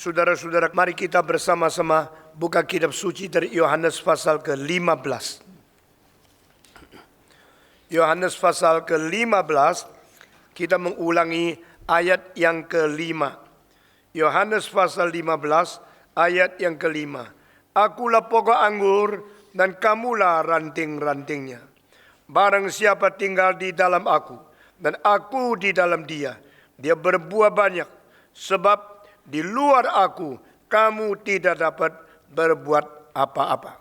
Saudara-saudara, mari kita bersama-sama buka kitab suci dari Yohanes pasal ke-15. Yohanes pasal ke-15, kita mengulangi ayat yang ke-5. Yohanes pasal 15, ayat yang ke-5. Akulah pokok anggur dan kamulah ranting-rantingnya. Barang siapa tinggal di dalam aku dan aku di dalam dia, dia berbuah banyak. Sebab di luar aku, kamu tidak dapat berbuat apa-apa.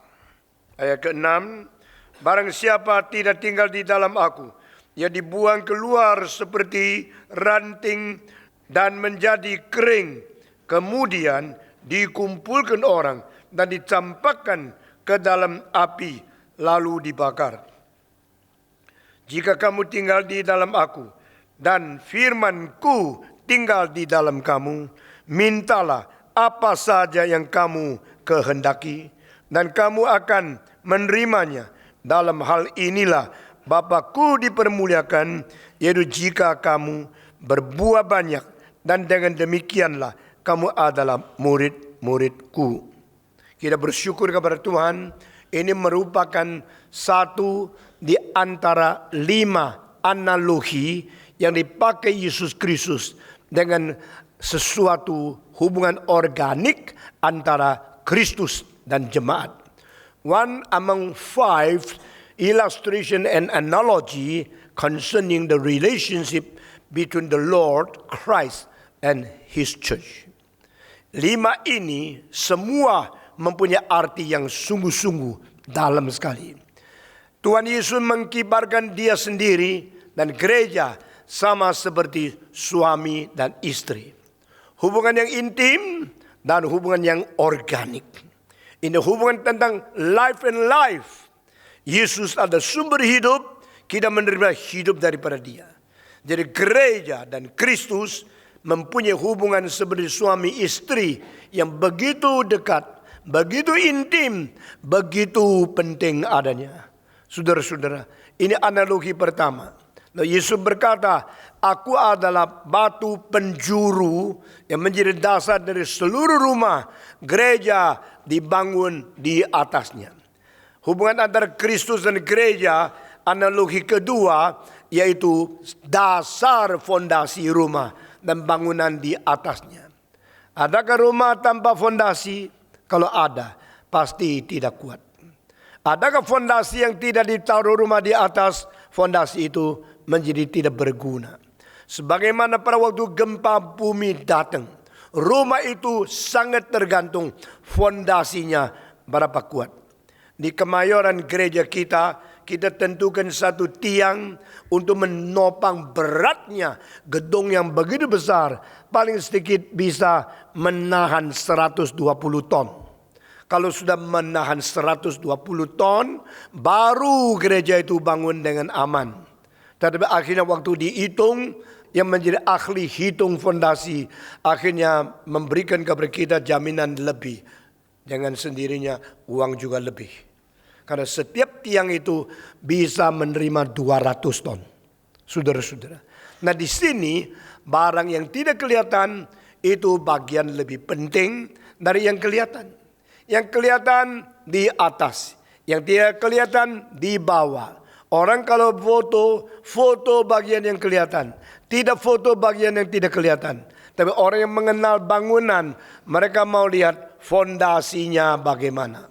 Ayat ke-6, barang siapa tidak tinggal di dalam aku, ia dibuang keluar seperti ranting dan menjadi kering. Kemudian dikumpulkan orang dan dicampakkan ke dalam api, lalu dibakar. Jika kamu tinggal di dalam aku, dan firman-Ku tinggal di dalam kamu, mintalah apa saja yang kamu kehendaki, dan kamu akan menerimanya. Dalam hal inilah Bapa-Ku dipermuliakan, yaitu jika kamu berbuah banyak, dan dengan demikianlah kamu adalah murid-murid-Ku. Kita bersyukur kepada Tuhan, ini merupakan satu di antara 5 analogi yang dipakai Yesus Kristus dengan sesuatu hubungan organik antara Kristus dan jemaat. One among 5 illustration and analogy concerning the relationship between the Lord Christ and His church. 5 ini semua mempunyai arti yang sungguh-sungguh dalam sekali. Tuhan Yesus mengkibarkan Dia sendiri dan gereja sama seperti suami dan istri. Hubungan yang intim dan hubungan yang organik. Ini hubungan tentang life and life. Yesus ada sumber hidup, kita menerima hidup daripada Dia. Jadi gereja dan Kristus mempunyai hubungan seperti suami istri yang begitu dekat, begitu intim, begitu penting adanya. Saudara-saudara, ini analogi pertama. Nah, Yesus berkata, aku adalah batu penjuru yang menjadi dasar dari seluruh rumah gereja dibangun di atasnya. Hubungan antara Kristus dan gereja, analogi kedua, yaitu dasar fondasi rumah dan bangunan di atasnya. Adakah rumah tanpa fondasi? Kalau ada, pasti tidak kuat. Adakah fondasi yang tidak ditaruh rumah di atas, fondasi itu menjadi tidak berguna. Sebagaimana pada waktu gempa bumi datang, rumah itu sangat tergantung fondasinya berapa kuat. Di Kemayoran gereja kita tentukan satu tiang untuk menopang beratnya gedung yang begitu besar. Paling sedikit bisa menahan 120 ton. Kalau sudah menahan 120 ton, baru gereja itu bangun dengan aman. Tetapi akhirnya waktu dihitung, yang menjadi ahli hitung fondasi, akhirnya memberikan kepada kita jaminan lebih. Dengan sendirinya uang juga lebih. Karena setiap tiang itu bisa menerima 200 ton. Saudara-saudara. Nah di sini barang yang tidak kelihatan itu bagian lebih penting dari yang kelihatan. Yang kelihatan di atas, yang tidak kelihatan di bawah. Orang kalau foto bagian yang kelihatan, tidak foto bagian yang tidak kelihatan. Tapi orang yang mengenal bangunan, mereka mau lihat fondasinya bagaimana.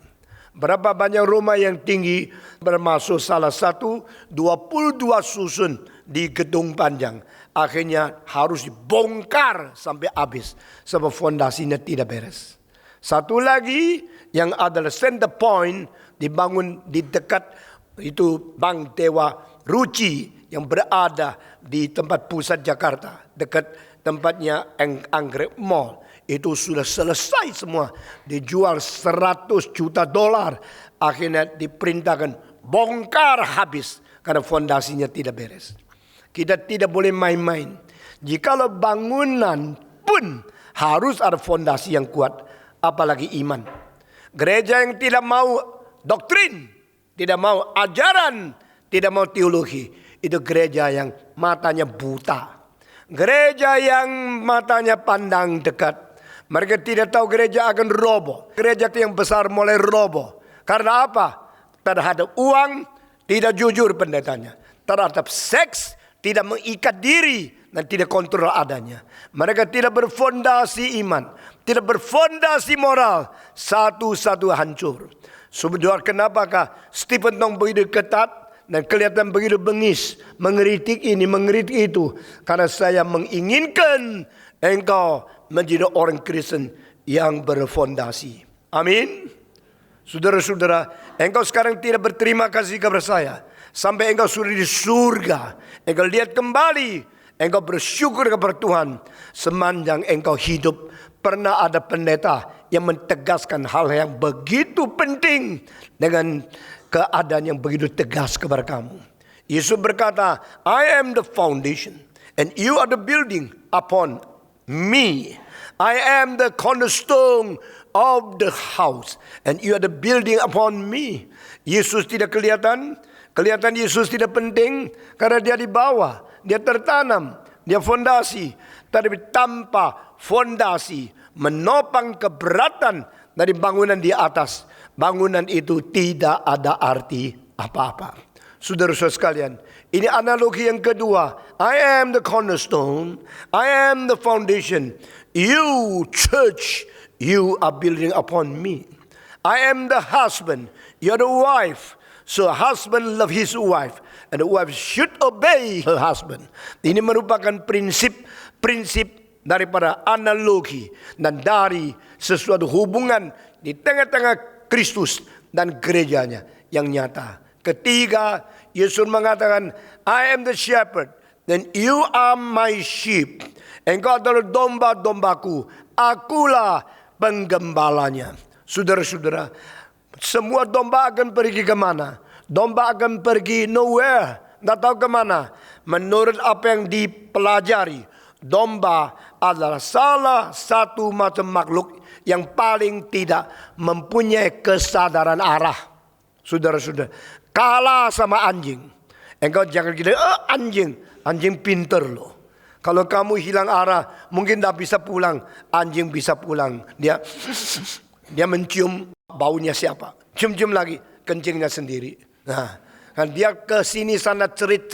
Berapa banyak rumah yang tinggi, termasuk salah satu 22 susun di gedung panjang. Akhirnya harus dibongkar sampai habis, sebab fondasinya tidak beres. Satu lagi yang adalah center point dibangun di dekat itu Bank Dewa Ruci yang berada di tempat pusat Jakarta, dekat tempatnya Anggrek Mall. Itu sudah selesai semua, dijual $100 juta. Akhirnya diperintahkan bongkar habis karena fondasinya tidak beres. Kita tidak boleh main-main. Jikalau bangunan pun harus ada fondasi yang kuat, apalagi iman. Gereja yang tidak mau doktrin, tidak mau ajaran, tidak mau teologi, itu gereja yang matanya buta. Gereja yang matanya pandang dekat, Mereka tidak tahu gereja akan roboh. Gereja yang besar mulai roboh. Karena apa? Terhadap uang, tidak jujur pendetanya. Terhadap seks, tidak mengikat diri dan tidak kontrol adanya. Mereka tidak berfondasi iman, tidak berfondasi moral. Satu-satu hancur. Sebab kenapakah Stephen Tong begitu ketat dan kelihatan begitu bengis, mengeritik ini, mengeritik itu? Karena saya menginginkan engkau menjadi orang Kristen yang berfondasi. Amin. Saudara-saudara, engkau sekarang tidak berterima kasih kepada saya. Sampai engkau sudah di surga, engkau lihat kembali, engkau bersyukur kepada Tuhan. Sepanjang engkau hidup, pernah ada pendeta yang mentegaskan hal yang begitu penting dengan keadaan yang begitu tegas kepada kamu. Yesus berkata, I am the foundation and you are the building upon me. I am the cornerstone of the house and you are the building upon me. Yesus tidak kelihatan Yesus tidak penting karena dia di bawah, dia tertanam, dia fondasi. Tapi tanpa fondasi, menopang keberatan dari bangunan di atas, bangunan itu tidak ada arti apa-apa. Saudara-saudara sekalian, ini analogi yang kedua. I am the cornerstone, I am the foundation. You church, you are building upon me. I am the husband, you are the wife. So husband love his wife and the wife should obey her husband. Ini merupakan prinsip daripada analogi dan dari sesuatu hubungan di tengah-tengah Kristus dan gerejanya yang nyata. Ketiga, Yesus mengatakan, I am the shepherd, then you are my sheep. Engkau adalah domba-dombaku, akulah penggembalanya. Saudara-saudara, semua domba akan pergi kemana? Domba akan pergi nowhere, tidak tahu kemana. Menurut apa yang dipelajari, domba adalah salah satu macam makhluk yang paling tidak mempunyai kesadaran arah. Saudara-saudara, kalah sama anjing. Engkau jangan kira anjing pinter loh. Kalau kamu hilang arah, mungkin tidak bisa pulang. Anjing bisa pulang. Dia mencium baunya siapa. Cium-cium lagi, kencingnya sendiri. Nah, kan dia ke sini sana cerit,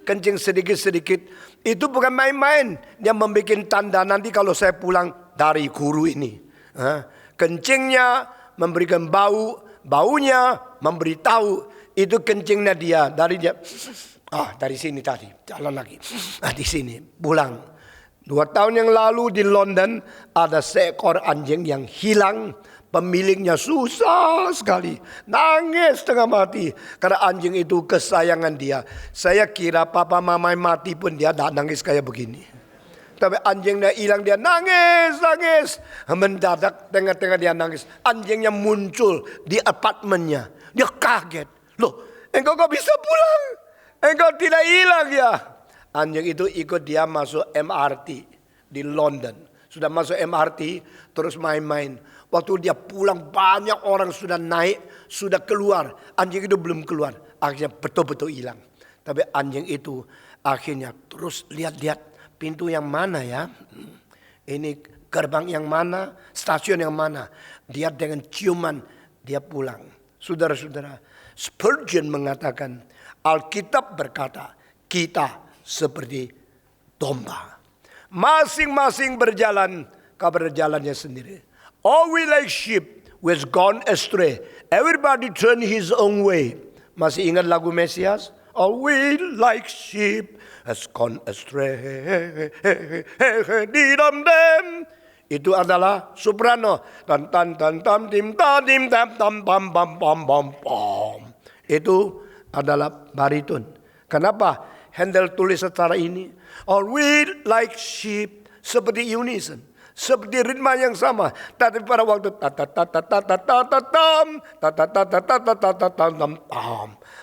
kencing sedikit-sedikit. Itu bukan main-main. Dia membuat tanda nanti kalau saya pulang dari guru ini. Kencingnya memberikan baunya memberitahu itu kencingnya dia. Dari sini tadi, jalan lagi. Di sini, pulang. 2 tahun yang lalu di London ada seekor anjing yang hilang. Pemiliknya susah sekali, nangis setengah mati karena anjing itu kesayangan dia. Saya kira papa mama mati pun dia tidak nangis kayak begini. Tapi anjingnya hilang dia nangis. Mendadak tengah-tengah dia nangis, anjingnya muncul di apartemennya. Dia kaget, loh engkau kok bisa pulang? Engkau tidak hilang ya? Anjing itu ikut dia masuk MRT di London. Sudah masuk MRT terus main-main. Waktu dia pulang banyak orang sudah naik, sudah keluar. Anjing itu belum keluar. Akhirnya betul-betul hilang. Tapi anjing itu akhirnya terus lihat-lihat pintu yang mana ya. Ini gerbang yang mana, stasiun yang mana. Dia dengan ciuman dia pulang. Saudara-saudara, Spurgeon mengatakan, Alkitab berkata, kita seperti domba. Masing-masing berjalan kepada jalannya sendiri. All we like sheep was gone astray. Everybody turn his own way. Masih ingat lagu Mesias? All we like sheep has gone astray. Didam-dam. Itu adalah soprano. Tan tan tan tam tim tam tim tam tam pam pam pam pam pam. Itu adalah bariton. Kenapa Handel tulis secara ini? All we like sheep seperti unison. Seperti ritma yang sama. Tapi pada waktu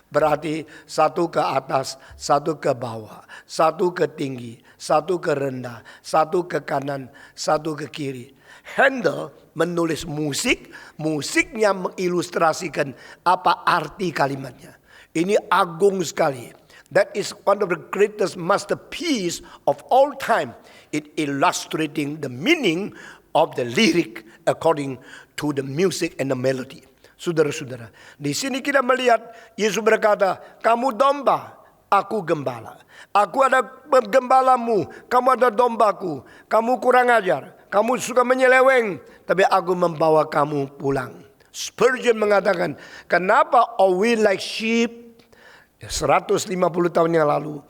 berarti satu ke atas, satu ke bawah, satu ke tinggi, satu ke rendah, satu ke kanan, satu ke kiri. Handel menulis musiknya mengilustrasikan apa arti kalimatnya. Ini agung sekali. That is one of the greatest masterpiece of all time. It illustrating the meaning of the lyric according to the music and the melody. Saudara-saudara, di sini kita melihat Yesus berkata, kamu domba, aku gembala. Aku ada gembalamu, kamu ada dombaku. Kamu kurang ajar, kamu suka menyeleweng, tapi aku membawa kamu pulang. Spurgeon mengatakan, kenapa are we like sheep? 150 tahun yang lalu,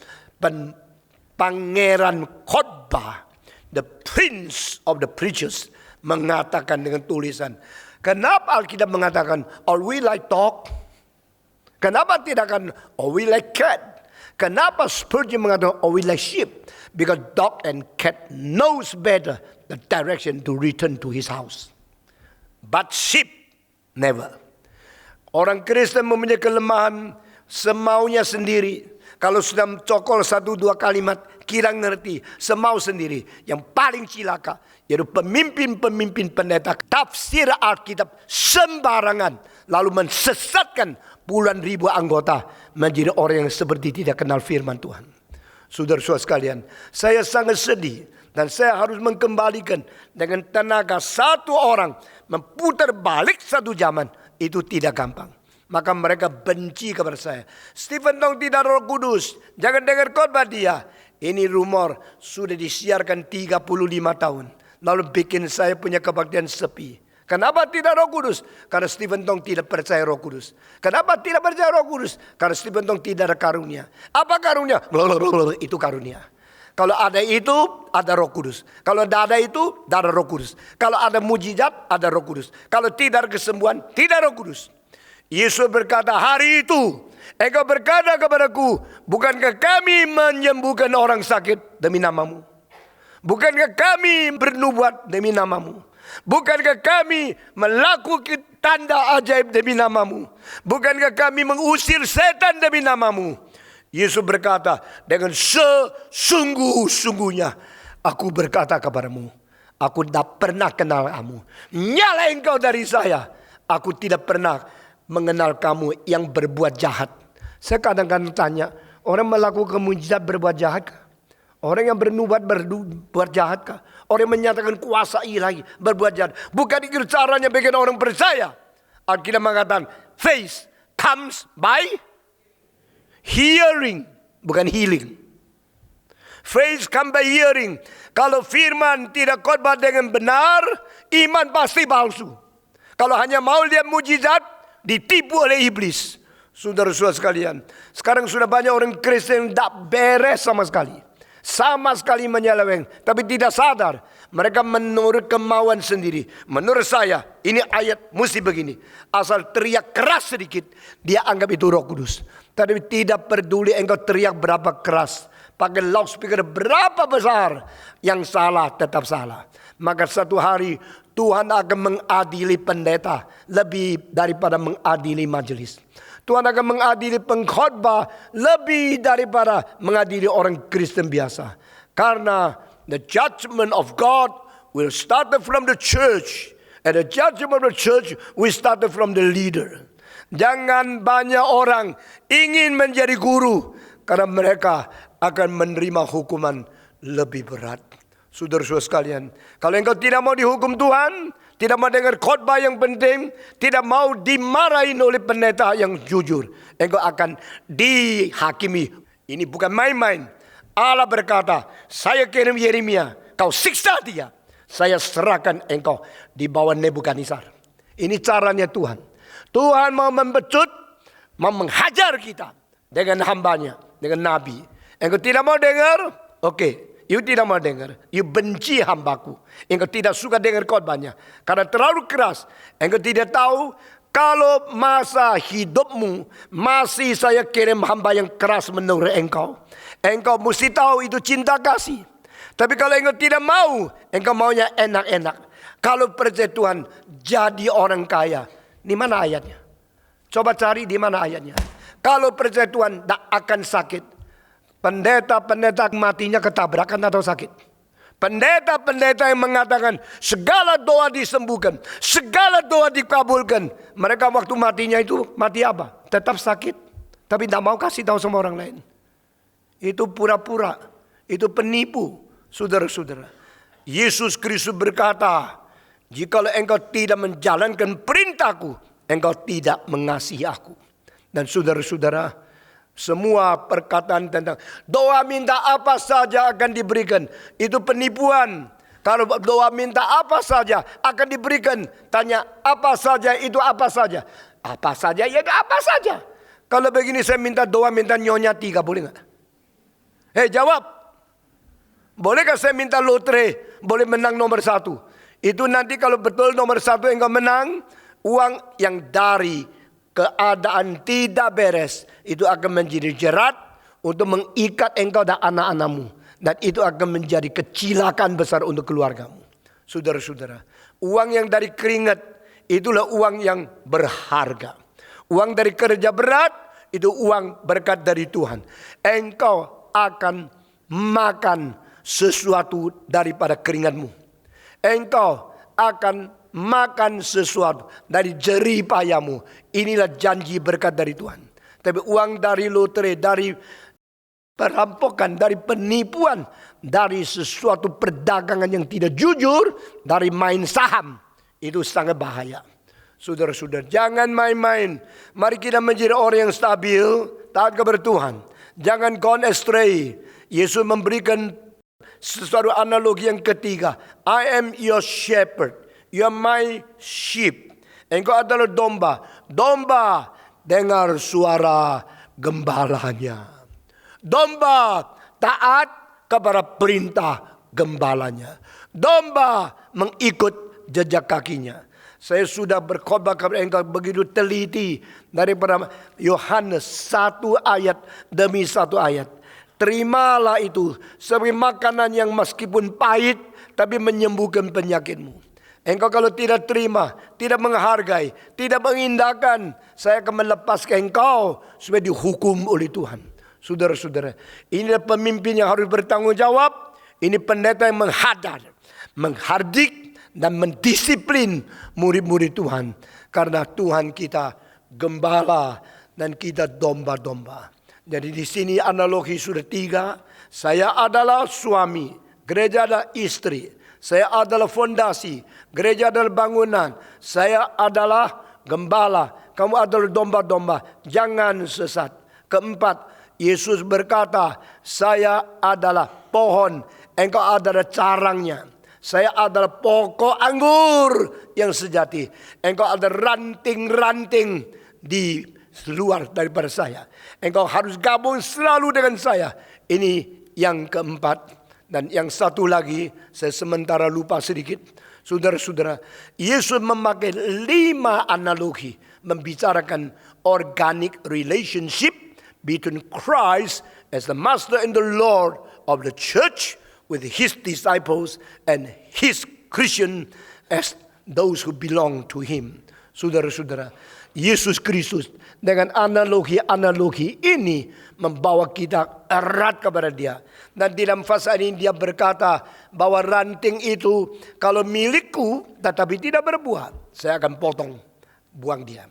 pangeran khotbah, the prince of the preachers, mengatakan dengan tulisan, kenapa Alkitab mengatakan, are we like dog? Kenapa tidak kan, are we like cat? Kenapa Spurgeon mengatakan, are we like sheep? Because dog and cat knows better the direction to return to his house. But sheep, never. Orang Kristen mempunyai kelemahan, semaunya sendiri. Kalau sudah cokol 1-2 kalimat, kira ngerti, semau sendiri. Yang paling cilaka, yaitu pemimpin-pemimpin pendeta tafsir Alkitab sembarangan, lalu mensesatkan puluhan ribu anggota menjadi orang yang seperti tidak kenal firman Tuhan. Saudara-saudara sekalian, saya sangat sedih dan saya harus mengembalikan dengan tenaga satu orang memutar balik satu zaman, itu tidak gampang. Maka mereka benci kepada saya. Stephen Tong tidak Roh Kudus, jangan dengar khotbah dia. Ini rumor sudah disiarkan 35 tahun. Lalu bikin saya punya kebaktian sepi. Kenapa tidak Roh Kudus? Karena Stephen Tong tidak percaya Roh Kudus. Kenapa tidak percaya Roh Kudus? Karena Stephen Tong tidak ada karunia. Apa karunia? Itu karunia. Kalau ada itu, ada Roh Kudus. Kalau tidak ada itu, tidak ada Roh Kudus. Kalau ada mujizat, ada Roh Kudus. Kalau tidak ada kesembuhan, tidak Roh Kudus. Yesus berkata, hari itu engkau berkata kepadaku, bukankah kami menyembuhkan orang sakit demi namamu? Bukankah kami bernubuat demi namamu? Bukankah kami melakukan tanda ajaib demi namamu? Bukankah kami mengusir setan demi namamu? Yesus berkata, dengan sesungguh-sungguhnya aku berkata kepadamu, aku tidak pernah kenal kamu. Nyala engkau dari saya. Aku tidak pernah mengenal kamu yang berbuat jahat. Saya kadang-kadang tanya, orang melakukan mujizat berbuat jahat kah? Orang yang bernubuat berbuat jahat kah? Orang yang menyatakan kuasa ilahi berbuat jahat. Bukan itu caranya bikin orang percaya. Alkitab mengatakan, faith comes by hearing, bukan healing. Faith comes by hearing. Kalau firman tidak khotbah dengan benar, iman pasti palsu. Kalau hanya mau lihat mujizat, ditipu oleh iblis. Saudara-saudara sekalian, sekarang sudah banyak orang Kristen yang tidak beres sama sekali. Sama sekali menyeleweng, tapi tidak sadar. Mereka menurut kemauan sendiri. Menurut saya, ini ayat mesti begini. Asal teriak keras sedikit, dia anggap itu Roh Kudus. Tapi tidak peduli engkau teriak berapa keras, pakai loudspeaker berapa besar, yang salah tetap salah. Maka satu hari Tuhan akan mengadili pendeta lebih daripada mengadili majelis. Tuhan akan mengadili pengkhotbah lebih daripada mengadili orang Kristen biasa. Karena the judgment of God will start from the church. And the judgment of the church will start from the leader. Jangan banyak orang ingin menjadi guru, karena mereka akan menerima hukuman lebih berat. Saudara-saudara sekalian, kalau engkau tidak mau dihukum Tuhan, tidak mau dengar khotbah yang penting, tidak mau dimarahin oleh pendeta yang jujur, engkau akan dihakimi. Ini bukan main-main. Allah berkata, saya kirim Yeremia, kau siksa dia, saya serahkan engkau di bawah Nebukadnezar. Ini caranya Tuhan. Tuhan mau membecut, mau menghajar kita dengan hambanya, dengan nabi. Engkau tidak mau dengar, oke. You tidak mau dengar, you benci hambaku. Engkau tidak suka dengar khotbahnya karena terlalu keras. Engkau tidak tahu kalau masa hidupmu masih saya kirim hamba yang keras menurut engkau. Engkau mesti tahu itu cinta kasih. Tapi kalau engkau tidak mau, engkau maunya enak-enak. Kalau percaya Tuhan, jadi orang kaya. Di mana ayatnya? Coba cari di mana ayatnya. Kalau percaya Tuhan, tak akan sakit. Pendeta-pendeta matinya ketabrakan atau sakit. Pendeta-pendeta yang mengatakan segala doa disembuhkan, segala doa dikabulkan. Mereka waktu matinya itu mati apa? Tetap sakit. Tapi tidak mau kasih tahu sama orang lain. Itu pura-pura. Itu penipu. Saudara-saudara. Yesus Kristus berkata, jikalau engkau tidak menjalankan perintahku, engkau tidak mengasihi aku. Dan saudara-saudara, semua perkataan tentang doa minta apa saja akan diberikan, itu penipuan. Kalau doa minta apa saja akan diberikan, tanya apa saja itu apa saja. Apa saja ya apa saja. Kalau begini saya minta doa minta nyonya 3, boleh nggak? Jawab. Bolehkah saya minta lotre, boleh menang nomor 1? Itu nanti kalau betul nomor 1 engkau menang, uang yang dari keadaan tidak beres itu akan menjadi jerat untuk mengikat engkau dan anak-anakmu, dan itu akan menjadi kecelakaan besar untuk keluargamu. Saudara-saudara, uang yang dari keringat itulah uang yang berharga. Uang dari kerja berat itu uang berkat dari Tuhan. Engkau akan makan sesuatu daripada keringatmu. Engkau akan makan sesuatu dari jerih payahmu. Inilah janji berkat dari Tuhan. Tapi uang dari lotre, dari perampokan, dari penipuan, dari sesuatu perdagangan yang tidak jujur, dari main saham, itu sangat bahaya. Saudara-saudara, jangan main-main. Mari kita menjadi orang yang stabil, taat kepada Tuhan. Jangan gone astray. Yesus memberikan sesuatu analogi yang ketiga. I am your shepherd. You are my sheep. Engkau adalah domba. Domba dengar suara gembalanya. Domba taat kepada perintah gembalanya. Domba mengikut jejak kakinya. Saya sudah berkhotbah kepada engkau begitu teliti daripada Yohanes 1 ayat demi 1 ayat. Terimalah itu sebagai makanan yang meskipun pahit tapi menyembuhkan penyakitmu. Engkau kalau tidak terima, tidak menghargai, tidak mengindahkan, saya akan melepaskan engkau supaya dihukum oleh Tuhan. Saudara-saudara, inilah pemimpin yang harus bertanggung jawab. Ini pendeta yang menghardik dan mendisiplin murid-murid Tuhan. Karena Tuhan kita gembala dan kita domba-domba. Jadi di sini analogi sudah 3. Saya adalah suami, gereja adalah istri. Saya adalah fondasi, gereja adalah bangunan. Saya adalah gembala, kamu adalah domba-domba. Jangan sesat. Keempat, Yesus berkata, saya adalah pohon, engkau adalah carangnya. Saya adalah pokok anggur yang sejati. Engkau adalah ranting-ranting di luar daripada saya. Engkau harus gabung selalu dengan saya. Ini yang keempat. Dan yang satu lagi, saya sementara lupa sedikit. Saudara-saudara, Yesus memakai 5 analogi membicarakan organic relationship between Christ as the master and the Lord of the church with his disciples and his Christian as those who belong to him. Saudara-saudara, Yesus Kristus dengan analogi-analogi ini membawa kita erat kepada dia. Dan dalam fasa ini dia berkata bahwa ranting itu kalau milikku tetapi tidak berbuah, saya akan potong, buang dia.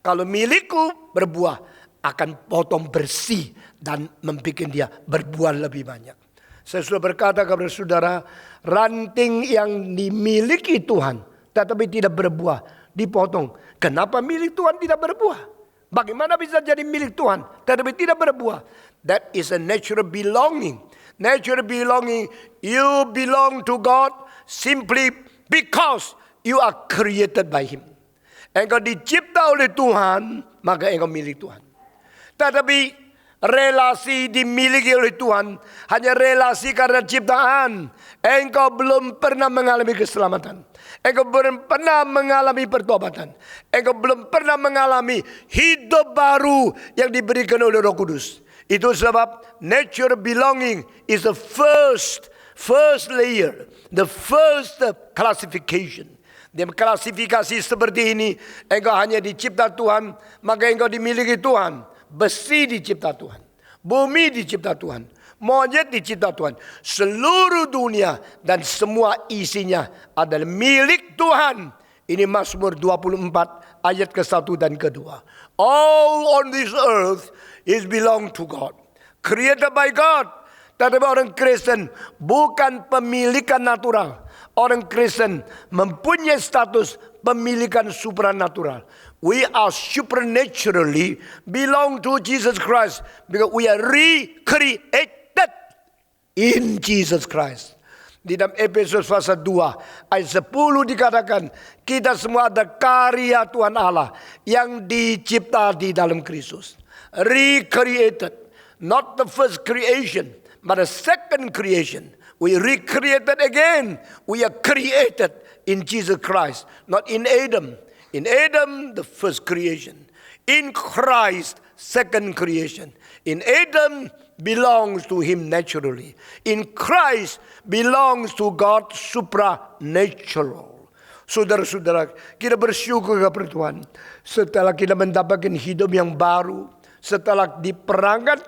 Kalau milikku berbuah, akan potong bersih dan membuat dia berbuah lebih banyak. Saya sudah berkata kepada saudara, ranting yang dimiliki Tuhan tetapi tidak berbuah, dipotong. Kenapa milik Tuhan tidak berbuah? Bagaimana bisa jadi milik Tuhan tetapi tidak berbuah? That is a natural belonging. Natural belonging, you belong to God simply because you are created by Him. Engkau dicipta oleh Tuhan, maka engkau milik Tuhan. Tetapi relasi dimiliki oleh Tuhan hanya relasi karena ciptaan. Engkau belum pernah mengalami keselamatan. Engkau belum pernah mengalami pertobatan. Engkau belum pernah mengalami hidup baru yang diberikan oleh Roh Kudus. Itu sebab nature belonging is the first layer, the first classification. Dia klasifikasi seperti ini, engkau hanya dicipta Tuhan, maka engkau dimiliki Tuhan. Besi dicipta Tuhan, bumi dicipta Tuhan, monyet dicipta Tuhan. Seluruh dunia dan semua isinya adalah milik Tuhan. Ini Mazmur 24 ayat ke-1 dan ke-2. All on this earth is belong to God. Created by God. Tetapi orang Kristen bukan pemilikan natural. Orang Kristen mempunyai status pemilikan supranatural. We are supernaturally belong to Jesus Christ because we are recreated in Jesus Christ. Di dalam Efesus pasal 2 ayat 10 dikatakan, kita semua ada karya Tuhan Allah yang dicipta di dalam Kristus. Recreated, not the first creation, but the second creation. We recreated again. We are created in Jesus Christ, not in Adam. In Adam, the first creation. In Christ, second creation. In Adam, belongs to him naturally. In Christ, belongs to God supernatural. Saudara-saudara, kita bersyukur kepada Tuhan. Setelah kita mendapatkan hidup yang baru, setelah diperanakan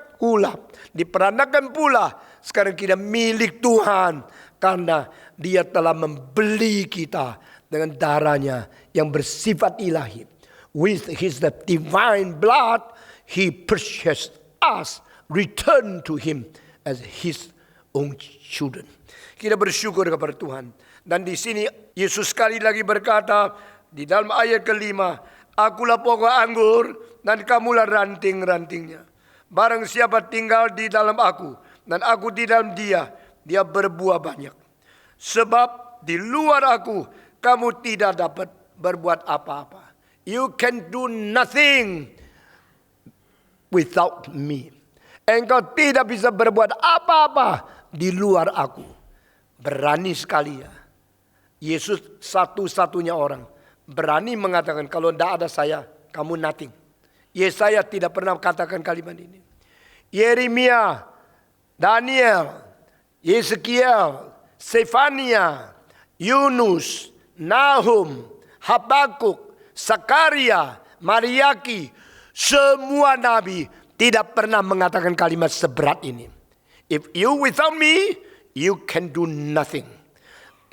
pula, sekarang kita milik Tuhan. Karena Dia telah membeli kita dengan darahnya yang bersifat ilahi. With His divine blood, He purchased us, return to Him as His own children. Kita bersyukur kepada Tuhan. Dan di sini Yesus sekali lagi berkata di dalam ayat kelima, akulah pokok anggur dan kamulah ranting-rantingnya. Barang siapa tinggal di dalam aku dan aku di dalam dia, dia berbuah banyak. Sebab di luar aku kamu tidak dapat berbuat apa-apa. You can do nothing without me. Engkau tidak bisa berbuat apa-apa di luar aku. Berani sekali ya. Yesus satu-satunya orang berani mengatakan kalau tidak ada saya, kamu nothing. Yesaya tidak pernah katakan kalimat ini. Yeremia, Daniel, Yeskiel, Sefania, Yunus, Nahum, Habakuk, Sakaria, Mariaki, semua nabi tidak pernah mengatakan kalimat seberat ini. If you without me, you can do nothing.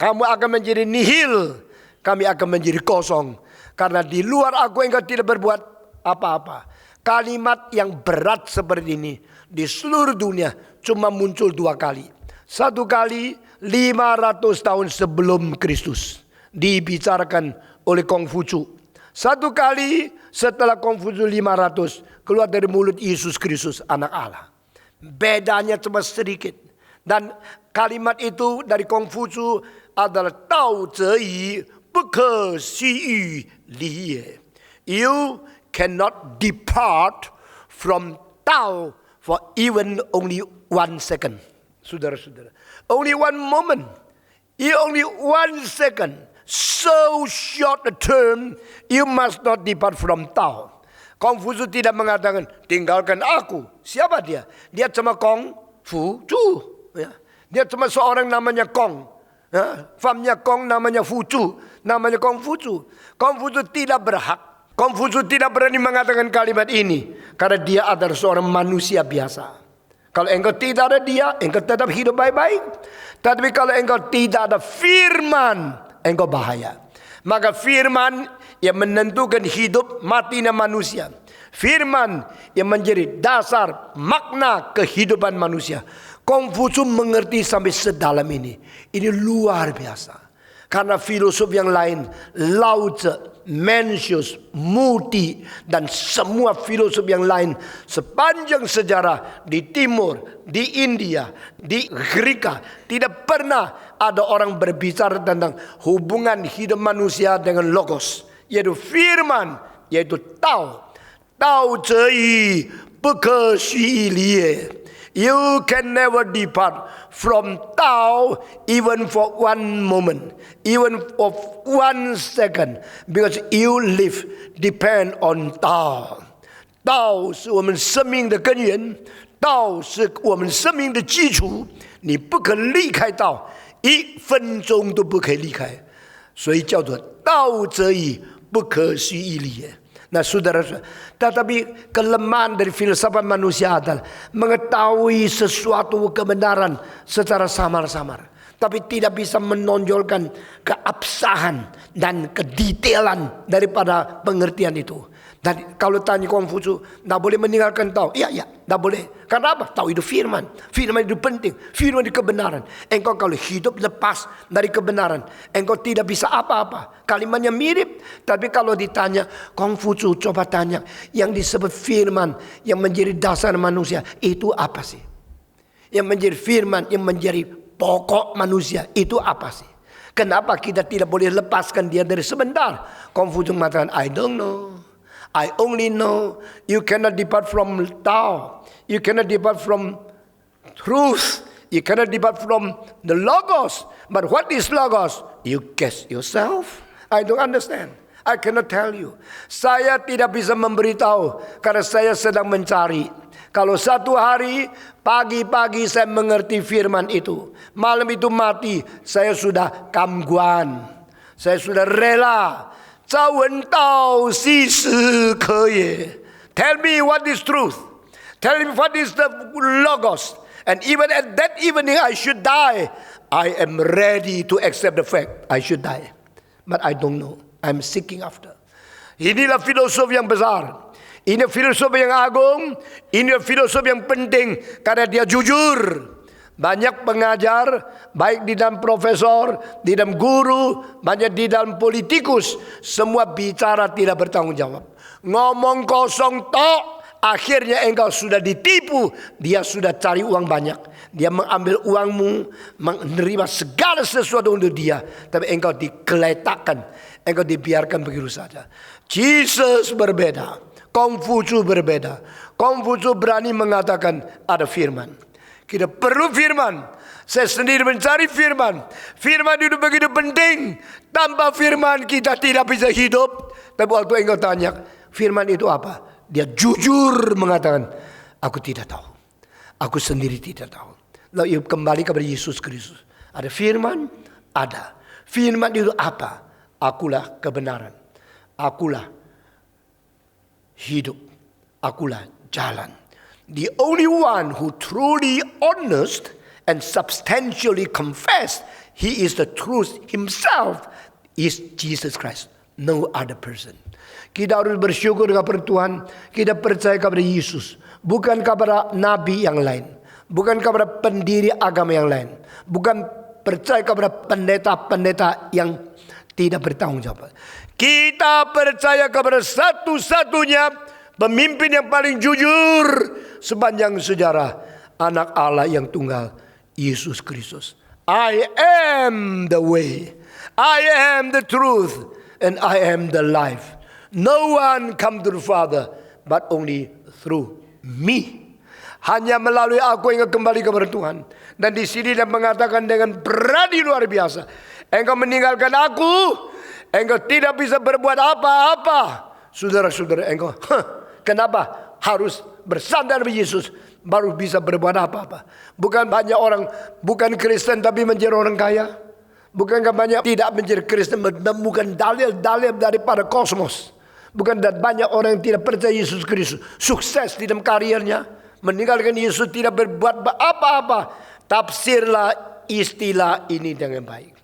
Kamu akan menjadi nihil, kami akan menjadi kosong. Karena di luar aku engkau tidak berbuat apa-apa. Kalimat yang berat seperti ini di seluruh dunia cuma muncul 2 kali. Satu kali 500 tahun sebelum Kristus dibicarakan oleh Konghucu. Satu kali setelah Konghucu 500 keluar dari mulut Yesus Kristus anak Allah. Bedanya cuma sedikit. Dan kalimat itu dari Konghucu adalah Dao Zhe Yi Bu Ke Xu Yu Li Ye. You cannot depart from Tao for even only 1 second. Saudara-saudara. Only 1 moment. Only 1 second. So short a term, you must not depart from Tao. Konghucu tidak mengatakan, tinggalkan aku. Siapa dia? Dia cuma Konghucu. Ya. Dia cuma seorang namanya Kong. Ya. Famnya Kong namanya Fucu. Namanya Konghucu. Konghucu tidak berhak. Konghucu tidak berani mengatakan kalimat ini. Karena dia adalah seorang manusia biasa. Kalau engkau tidak ada dia, engkau tetap hidup baik-baik. Tapi kalau engkau tidak ada firman, engkau bahaya. Maka firman yang menentukan hidup matinya manusia. Firman yang menjadi dasar makna kehidupan manusia. Konghucu mengerti sampai sedalam ini. Ini luar biasa. Karena filosof yang lain, Lao Tzu, Mencius, Muti, dan semua filosof yang lain sepanjang sejarah di Timur, di India, di Greka, tidak pernah ada orang berbicara tentang hubungan hidup manusia dengan logos, yaitu firman, yaitu Tao. Tao Zhe Yi Bu Ke Xu Yu Li Ye. You can never depart from Tao even for 1 moment, even for 1 second, because you live depend on Tao. Tao 是我们生命的根源，道是我们生命的基础，你不可离开道，1分钟都不可以离开，所以叫做道则已，不可须臾离也。Nah saudara, tetapi kelemahan dari filsafat manusia adalah mengetahui sesuatu kebenaran secara samar-samar, tapi tidak bisa menonjolkan keabsahan dan kedetailan daripada pengertian itu. Dan kalau tanya Konghucu, tidak boleh meninggalkan Tao. Iya, tidak boleh. Karena apa? Tao itu firman. Firman itu penting. Firman itu kebenaran. Engkau kalau hidup lepas dari kebenaran, engkau tidak bisa apa-apa. Kalimatnya mirip. Tapi kalau ditanya, Konghucu coba tanya, yang disebut firman, yang menjadi dasar manusia, itu apa sih? Yang menjadi firman, yang menjadi pokok manusia, itu apa sih? Kenapa kita tidak boleh lepaskan dia dari sebentar? Konghucu mengatakan, I don't know. I only know you cannot depart from Tao. You cannot depart from truth. You cannot depart from the Logos. But what is Logos? You guess yourself. I don't understand. I cannot tell you. Saya tidak bisa memberitahu karena saya sedang mencari. Kalau satu hari pagi-pagi saya mengerti firman itu, malam itu mati, saya sudah kamguan. Saya sudah rela. Tell me what is truth. Tell me what is the Logos. And even at that evening I should die. I am ready to accept the fact I should die. But I don't know. I'm seeking after. Inilah filosofi yang besar. Ini filosofi yang agung. Ini filosofi yang penting. Karena dia jujur. Banyak pengajar, baik di dalam profesor, di dalam guru, banyak di dalam politikus, semua bicara tidak bertanggung jawab. Ngomong kosong tok, akhirnya engkau sudah ditipu. Dia sudah cari uang banyak. Dia mengambil uangmu, menerima segala sesuatu untuk dia. Tapi engkau digeletakkan, engkau dibiarkan begitu saja. Jesus berbeda, Konghucu berbeda. Konghucu berani mengatakan ada firman. Kita perlu firman. Saya sendiri mencari firman. Firman itu begitu penting. Tanpa firman kita tidak bisa hidup. Tapi waktu engkau tanya, firman itu apa? Dia jujur mengatakan, aku tidak tahu. Aku sendiri tidak tahu. Lalu kembali kepada Yesus Kristus. Ada firman? Ada. Firman itu apa? Akulah kebenaran. Akulah hidup. Akulah jalan. The only one who truly honest and substantially confess he is the truth himself is Jesus Christ. No other person. Kita harus bersyukur kepada Tuhan. Kita percaya kepada Yesus. Bukan kepada nabi yang lain. Bukan kepada pendiri agama yang lain. Bukan percaya kepada pendeta-pendeta yang tidak bertanggung jawab. Kita percaya kepada satu-satunya pemimpin yang paling jujur sepanjang sejarah, anak Allah yang tunggal, Yesus Kristus. I am the way, I am the truth, and I am the life. No one come to the Father but only through me. Hanya melalui aku yang kembali kepada Tuhan. Dan di sini dia mengatakan dengan berani luar biasa, engkau meninggalkan aku, engkau tidak bisa berbuat apa-apa. Saudara-saudara, engkau kenapa harus bersandar pada Yesus baru bisa berbuat apa-apa? Bukan banyak orang bukan Kristen tapi menjadi orang kaya. Bukankah banyak tidak menjadi Kristen menemukan dalil-dalil daripada kosmos? Bukan banyak orang yang tidak percaya Yesus Kristus sukses di dalam karirnya, meninggalkan Yesus tidak berbuat apa-apa. Tafsirlah istilah ini dengan baik.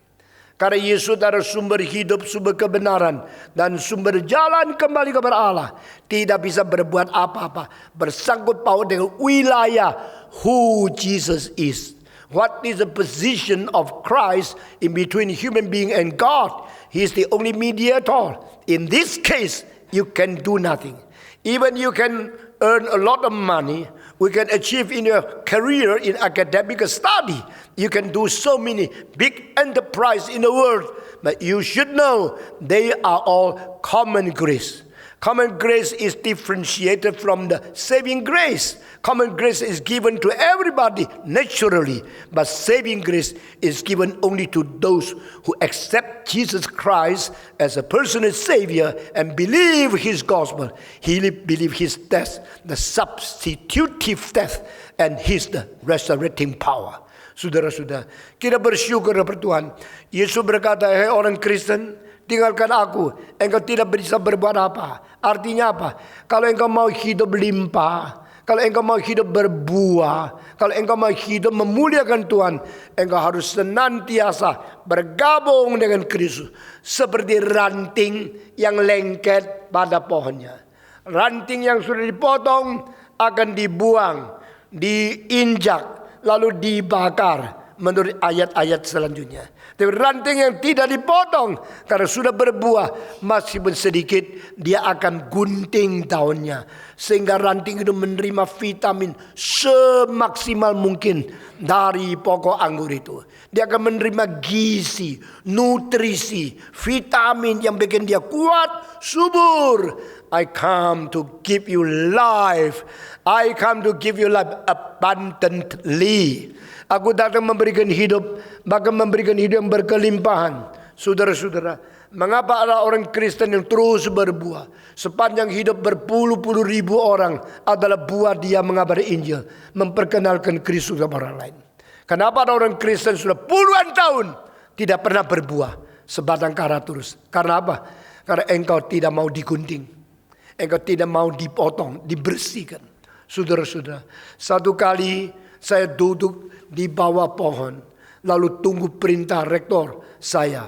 Karena Yesus adalah sumber hidup, sumber kebenaran, dan sumber jalan kembali kepada Allah. Tidak bisa berbuat apa-apa. Bersangkut paut dengan wilayah who Jesus is. What is the position of Christ in between human being and God? He is the only mediator. In this case, you can do nothing. Even you can earn a lot of money. We can achieve in your career in academic study. You can do so many big enterprise in the world. But you should know they are all common grace. Common grace is differentiated from the saving grace. Common grace is given to everybody naturally. But saving grace is given only to those who accept Jesus Christ as a personal Savior and believe His gospel. He believe His death, the substitutive death, and His the resurrecting power. Saudara-saudara, kita bersyukur kepada Tuhan. Yesus berkata, "Hai orang Kristen, tinggalkan aku, engkau tidak bisa berbuat apa." Artinya apa? Kalau engkau mau hidup limpah, kalau engkau mau hidup berbuah, kalau engkau mau hidup memuliakan Tuhan, engkau harus senantiasa bergabung dengan Kristus. Seperti ranting yang lengket pada pohonnya. Ranting yang sudah dipotong akan dibuang, diinjak, lalu dibakar menurut ayat-ayat selanjutnya. Tapi ranting yang tidak dipotong karena sudah berbuah meskipun sedikit, dia akan gunting daunnya sehingga ranting itu menerima vitamin semaksimal mungkin dari pokok anggur itu. Dia akan menerima gizi, nutrisi, vitamin yang bikin dia kuat, subur. I come to give you life. I come to give you life abundantly. Aku datang memberikan hidup, bahkan memberikan hidup yang berkelimpahan. Saudara-saudara, mengapa ada orang Kristen yang terus berbuah? Sepanjang hidup berpuluh-puluh ribu orang adalah buah dia mengabari Injil, memperkenalkan Kristus kepada orang lain. Kenapa ada orang Kristen sudah puluhan tahun tidak pernah berbuah sebatang kara terus? Karena apa? Karena engkau tidak mau digunting, engkau tidak mau dipotong, dibersihkan. Saudara-saudara, satu kali saya duduk di bawah pohon, lalu tunggu perintah rektor saya.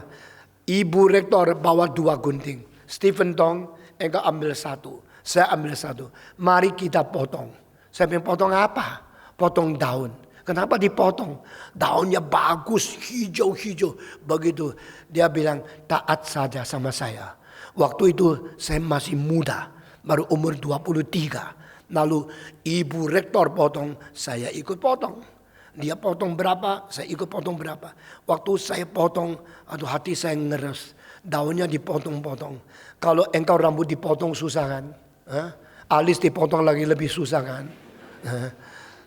Ibu rektor bawa 2 gunting. Stephen Tong, engkau ambil 1, saya ambil 1. Mari kita potong. Saya bilang, potong apa? Potong daun. Kenapa dipotong? Daunnya bagus, hijau-hijau. Begitu dia bilang, taat saja sama saya. Waktu itu saya masih muda, baru umur 23. Lalu ibu rektor potong, saya ikut potong. Dia potong berapa, saya ikut potong berapa. Waktu saya potong, aduh hati saya ngeres. Daunnya dipotong-potong. Kalau engkau rambut dipotong susah kan? Alis dipotong lagi lebih susah kan?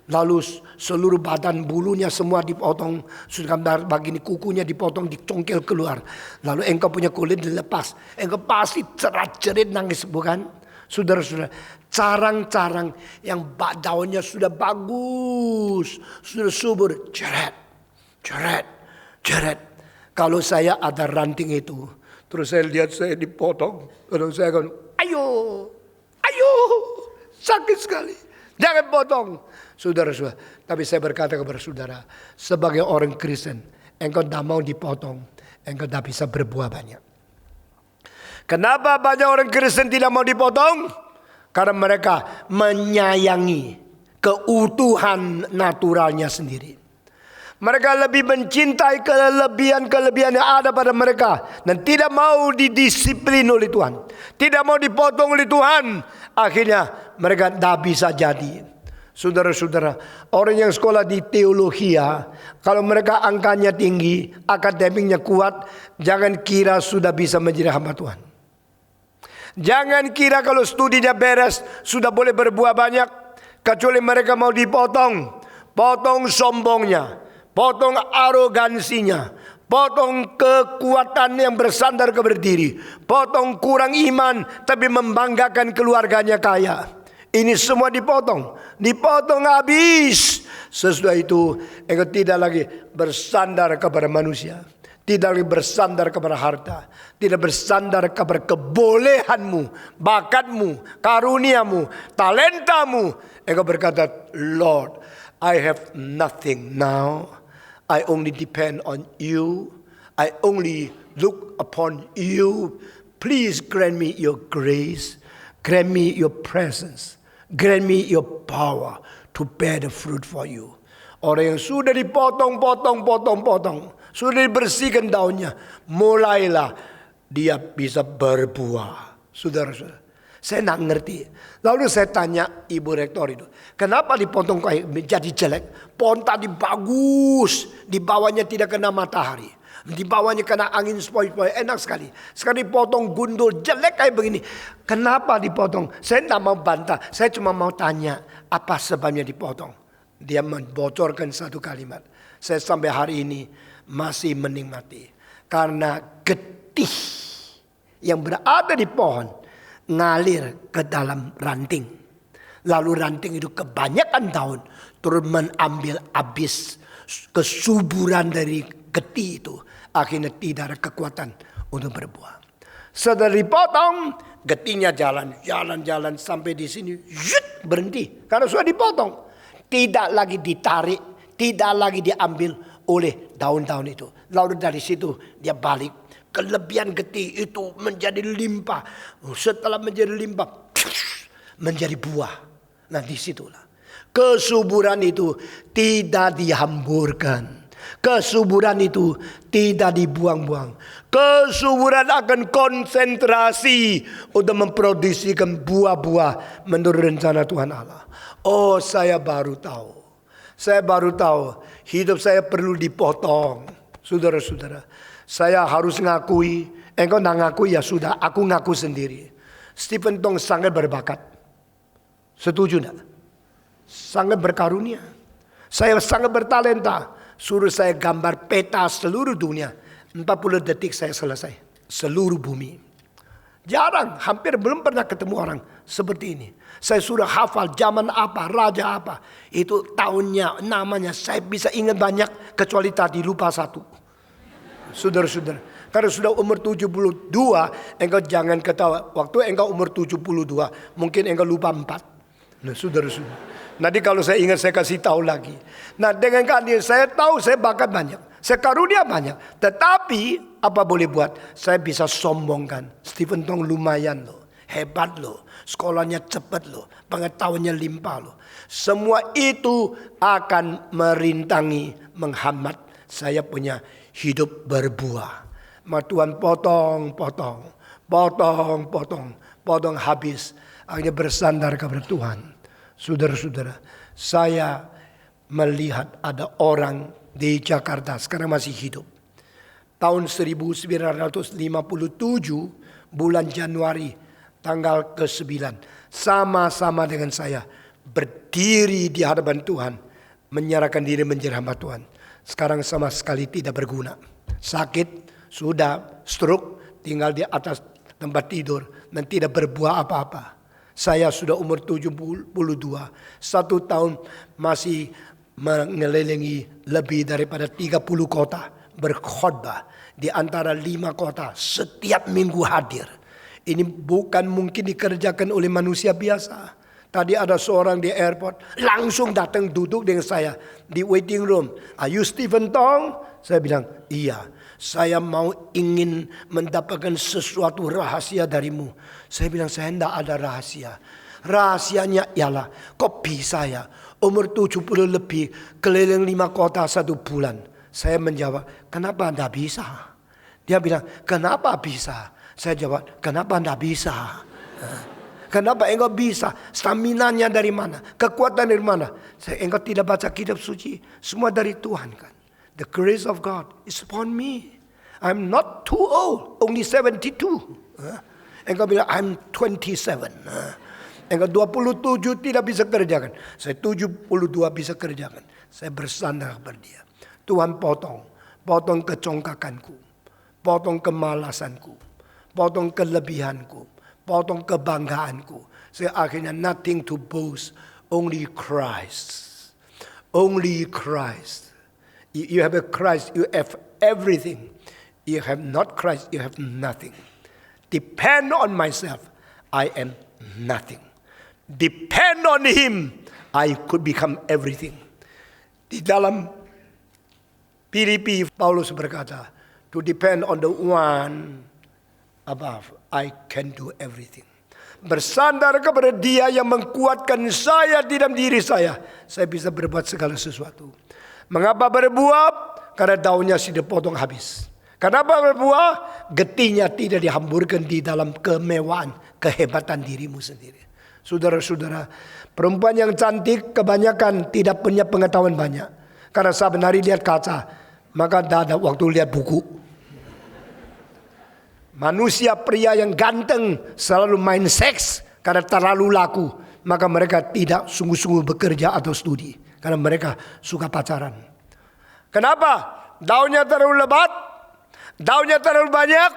Lalu seluruh badan bulunya semua dipotong. Sudah begini kukunya dipotong, dicongkel keluar. Lalu engkau punya kulit dilepas. Engkau pasti cerat-cerit nangis bukan? Saudara-saudara, carang-carang yang daunnya sudah bagus, sudah subur, jeret. Kalau saya ada ranting itu, terus saya lihat saya dipotong, terus saya akan, ayo, sakit sekali, jangan potong. Saudara-saudara, tapi saya berkata kepada saudara, sebagai orang Kristen, engkau tidak mau dipotong, engkau tidak bisa berbuah banyak. Kenapa banyak orang Kristen tidak mau dipotong? Karena mereka menyayangi keutuhan naturalnya sendiri. Mereka lebih mencintai kelebihan-kelebihan yang ada pada mereka. Dan tidak mau didisiplin oleh Tuhan. Tidak mau dipotong oleh Tuhan. Akhirnya mereka tidak bisa jadi. Saudara-saudara, orang yang sekolah di teologi kalau mereka angkanya tinggi, akademiknya kuat, jangan kira sudah bisa menjadi hamba Tuhan. Jangan kira kalau studinya beres sudah boleh berbuah banyak. Kecuali mereka mau dipotong. Potong sombongnya. Potong arogansinya. Potong kekuatan yang bersandar kepada diri. Potong kurang iman tapi membanggakan keluarganya kaya. Ini semua dipotong. Dipotong habis. Sesudah itu engkau tidak lagi bersandar kepada manusia. Tidak lagi bersandar kepada harta. Tidak bersandar kepada kebolehanmu, bakatmu, karuniamu, talentamu. Engkau berkata, Lord, I have nothing now. I only depend on you. I only look upon you. Please grant me your grace. Grant me your presence. Grant me your power to bear the fruit for you. Orang yang sudah dipotong, sudah dibersihkan daunnya, mulailah dia bisa berbuah. Saudara-saudara, saya nak ngerti. Lalu saya tanya ibu rektor itu, kenapa dipotong kayak menjadi jelek? Pohon tadi bagus, di bawahnya tidak kena matahari, di bawahnya kena angin sepoi-sepoi, enak sekali. Sekarang dipotong gundul, jelek kayak begini. Kenapa dipotong? Saya tidak mau bantah, saya cuma mau tanya apa sebabnya dipotong. Dia membocorkan satu kalimat. Saya sampai hari ini masih menikmati. Karena getih yang berada di pohon ngalir ke dalam ranting. Lalu ranting itu kebanyakan daun turun mengambil habis kesuburan dari getih itu. Akhirnya tidak ada kekuatan untuk berbuah. Setelah dipotong, getihnya jalan sampai di sini, berhenti. Karena sudah dipotong. Tidak lagi ditarik, tidak lagi diambil oleh daun-daun itu. Lalu dari situ dia balik. Kelebihan getih itu menjadi limpah. Setelah menjadi limpah, menjadi buah. Nah disitulah. Kesuburan itu tidak dihamburkan. Kesuburan itu tidak dibuang-buang. Kesuburan akan konsentrasi untuk memproduksikan buah-buah menurut rencana Tuhan Allah. Oh, saya baru tahu. Saya baru tahu hidup saya perlu dipotong. Saudara-saudara, saya harus ngakui. Engkau nak ngakui ya sudah, aku ngaku sendiri. Stephen Tong sangat berbakat. Setuju enggak? Sangat berkarunia. Saya sangat bertalenta. Suruh saya gambar peta seluruh dunia. 40 detik saya selesai. Seluruh bumi. Jarang, hampir belum pernah ketemu orang seperti ini. Saya sudah hafal zaman apa, raja apa. Itu tahunnya, namanya. Saya bisa ingat banyak, kecuali tadi lupa satu. Saudara-saudara, karena sudah umur 72, engkau jangan ketawa. Waktu engkau umur 72, mungkin engkau lupa 4. Nah, saudara-saudara. Nanti kalau saya ingat saya kasih tahu lagi. Nah, dengan keahlian saya tahu saya bakat banyak. Saya karunia banyak. Tetapi apa boleh buat? Saya bisa sombongkan. Stephen Tong lumayan loh. Hebat loh. Sekolahnya cepat loh. Pengetahuannya limpah loh. Semua itu akan merintangi, menghambat saya punya hidup berbuah. Maka Tuhan potong habis. Akhirnya bersandar kepada Tuhan. Saudara-saudara, saya melihat ada orang di Jakarta sekarang masih hidup. Tahun 1957 bulan Januari tanggal ke-9 sama-sama dengan saya berdiri di hadapan Tuhan, menyerahkan diri menjadi hamba Tuhan. Sekarang sama sekali tidak berguna. Sakit, sudah stroke, tinggal di atas tempat tidur dan tidak berbuah apa-apa. Saya sudah umur 72, 1 tahun masih mengelilingi lebih daripada 30 kota, berkhotbah di antara 5 kota, setiap minggu hadir. Ini bukan mungkin dikerjakan oleh manusia biasa. Tadi ada seorang di airport, langsung datang duduk dengan saya di waiting room. Are you Stephen Tong? Saya bilang, iya. Saya ingin mendapatkan sesuatu rahasia darimu. Saya bilang, saya tidak ada rahasia. Rahasianya ialah, kok bisa ya? Umur 70 lebih, keliling 5 kota 1 bulan. Saya menjawab, kenapa tidak bisa? Dia bilang, kenapa bisa? Saya jawab, kenapa tidak bisa? Kenapa engkau bisa? Staminanya dari mana? Kekuatan dari mana? Engkau tidak baca kitab suci. Semua dari Tuhan kan. The grace of God is upon me. I'm not too old, only 72. Engkau bilang I'm 27. Engkau 27 tidak bisa kerjakan. Saya 72 bisa kerjakan. Saya bersandar kepada dia. Tuhan potong kecongkakanku, potong kemalasanku, potong kelebihanku, potong kebanggaanku. Saya akhirnya nothing to boast, only Christ. Only Christ. You have a Christ, you have everything. You have not Christ, you have nothing. Depend on myself, I am nothing. Depend on Him, I could become everything. Di dalam Filipi, Paulus berkata, to depend on the one above, I can do everything. Bersandar kepada Dia yang menguatkan saya di dalam diri saya bisa berbuat segala sesuatu. Mengapa berbuah? Karena daunnya sudah potong habis. Kenapa berbuah? Getinya tidak dihamburkan di dalam kemewahan, kehebatan dirimu sendiri. Saudara-saudara, perempuan yang cantik kebanyakan tidak punya pengetahuan banyak. Karena saban hari lihat kaca, maka tidak ada waktu lihat buku. Manusia pria yang ganteng selalu main seks karena terlalu laku. Maka mereka tidak sungguh-sungguh bekerja atau studi. Karena mereka suka pacaran. Kenapa? Daunnya terlalu lebat, daunnya terlalu banyak,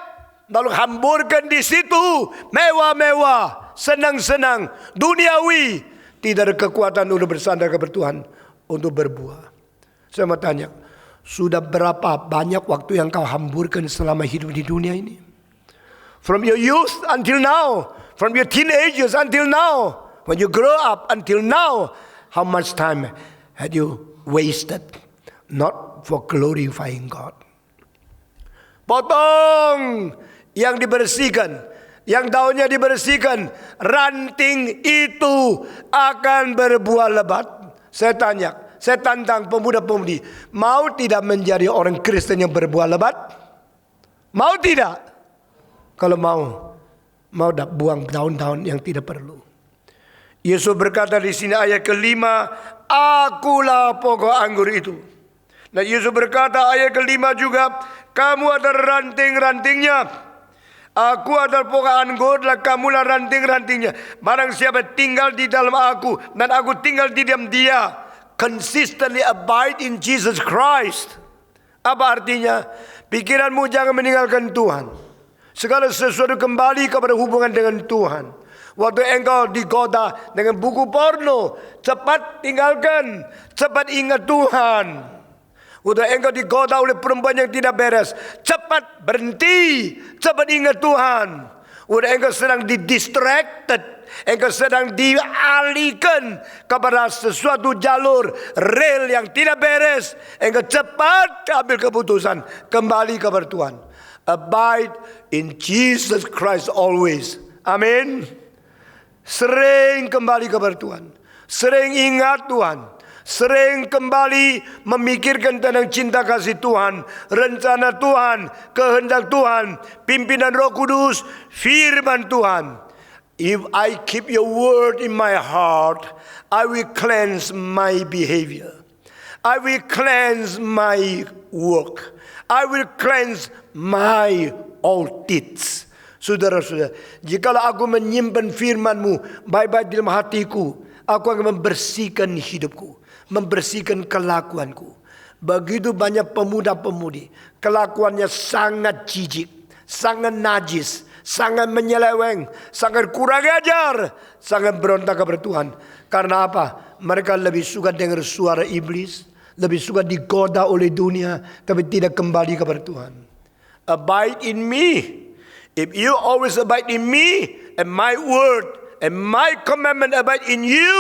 lalu hamburkan di situ, mewah-mewah, senang-senang, duniawi. Tidak ada kekuatan untuk bersandar kepada Tuhan untuk berbuah. Saya mau tanya, sudah berapa banyak waktu yang kau hamburkan selama hidup di dunia ini? From your youth until now, from your teenagers until now, when you grow up until now, how much time had you wasted not for glorifying God? Potong yang dibersihkan yang daunnya dibersihkan, ranting itu akan berbuah lebat. Saya tantang pemuda-pemudi, mau tidak menjadi orang Kristen yang berbuah lebat? Mau tidak? Kalau mau dah buang daun-daun yang tidak perlu. Yesus berkata di sini ayat kelima, akulah pokok anggur itu. Nah Yesus berkata ayat kelima juga, kamu adalah ranting-rantingnya, aku adalah pokok anggur, dan kamulah ranting-rantingnya. Barang siapa tinggal di dalam aku dan aku tinggal di dalam dia, consistently abide in Jesus Christ. Apa artinya? Pikiranmu jangan meninggalkan Tuhan. Segala sesuatu kembali kepada hubungan dengan Tuhan. Waktu engkau digoda dengan buku porno, cepat tinggalkan, cepat ingat Tuhan. Udah engkau digoda oleh perempuan yang tidak beres, cepat berhenti, cepat ingat Tuhan. Udah engkau sedang didistracted, engkau sedang dialihkan kepada sesuatu jalur rel yang tidak beres, engkau cepat ambil keputusan, kembali kepada Tuhan. Abide in Jesus Christ always. Amin. Sering kembali kepada Tuhan, sering ingat Tuhan, sering kembali memikirkan tentang cinta kasih Tuhan, rencana Tuhan, kehendak Tuhan, pimpinan Roh Kudus, firman Tuhan. If I keep your word in my heart, I will cleanse my behavior. I will cleanse my work. I will cleanse my all deeds. Saudara-saudara, jikalau aku menyimpan firman-Mu baik-baik di dalam hatiku, aku akan membersihkan hidupku, membersihkan kelakuanku. Begitu banyak pemuda-pemudi, kelakuannya sangat jijik, sangat najis, sangat menyeleweng, sangat kurang ajar, sangat berontak kepada Tuhan. Karena apa? Mereka lebih suka dengar suara iblis, lebih suka digoda oleh dunia, tapi tidak kembali kepada Tuhan. Abide in me. If you always abide in me, and my word, and my commandment abide in you,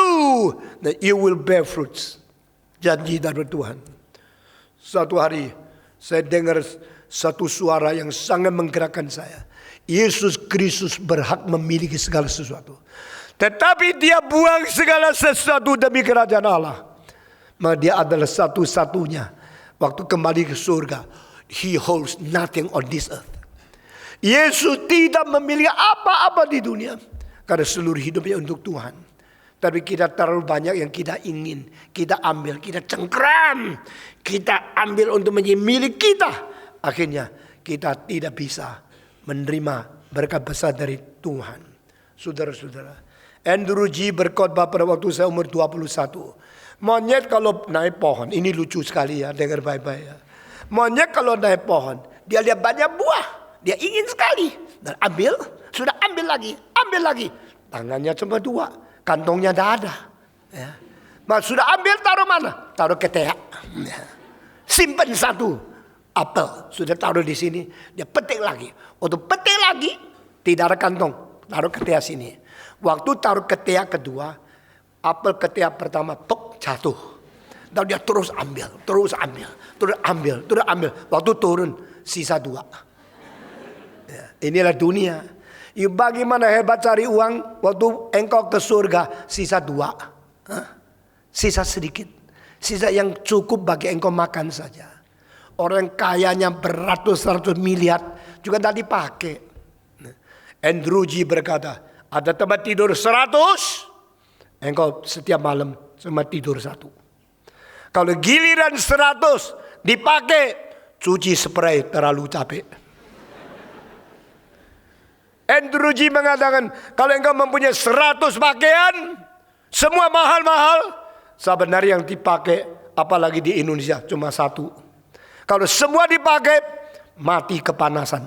then you will bear fruits. Janji dari Tuhan. Suatu hari saya dengar satu suara yang sangat menggerakkan saya. Yesus Kristus berhak memiliki segala sesuatu, tetapi dia buang segala sesuatu demi kerajaan Allah. Maka dia adalah satu-satunya. Waktu kembali ke surga, he holds nothing on this earth. Yesus tidak memiliki apa-apa di dunia, karena seluruh hidupnya untuk Tuhan. Tapi kita terlalu banyak yang kita ingin, kita ambil, kita cengkram, kita ambil untuk menjadi milik kita. Akhirnya kita tidak bisa menerima berkat besar dari Tuhan. Saudara-saudara, Andrew G. berkhotbah pada waktu saya umur 21. Monyet kalau naik pohon, ini lucu sekali ya, dengar baik-baik ya. Monyet kalau naik pohon, dia lihat banyak buah, dia ingin sekali, dan ambil, sudah ambil lagi. Tangannya cuma 2, kantongnya tidak ada. Ya. Sudah ambil, taruh mana? Taruh ketiak. Ya. Simpan 1 apel, sudah taruh di sini, dia petik lagi. Untuk petik lagi, tidak ada kantong, taruh ketiak sini. Waktu taruh ketiak kedua, apel ketiak pertama jatuh. Dan dia terus ambil. Waktu turun, sisa 2. Ya, inilah dunia. Bagaimana hebat cari uang waktu engkau ke surga, sisa 2. Sisa sedikit. Sisa yang cukup bagi engkau makan saja. Orang kayanya beratus-ratus miliar juga tidak dipakai. Andrew G. berkata, ada tempat tidur 100, engkau setiap malam cuma tidur 1. Kalau giliran 100 dipakai, cuci spray terlalu capek. Andrew G. mengatakan, kalau engkau mempunyai 100 pakaian, semua mahal-mahal, sebenarnya yang dipakai, apalagi di Indonesia, cuma 1. Kalau semua dipakai, mati kepanasan.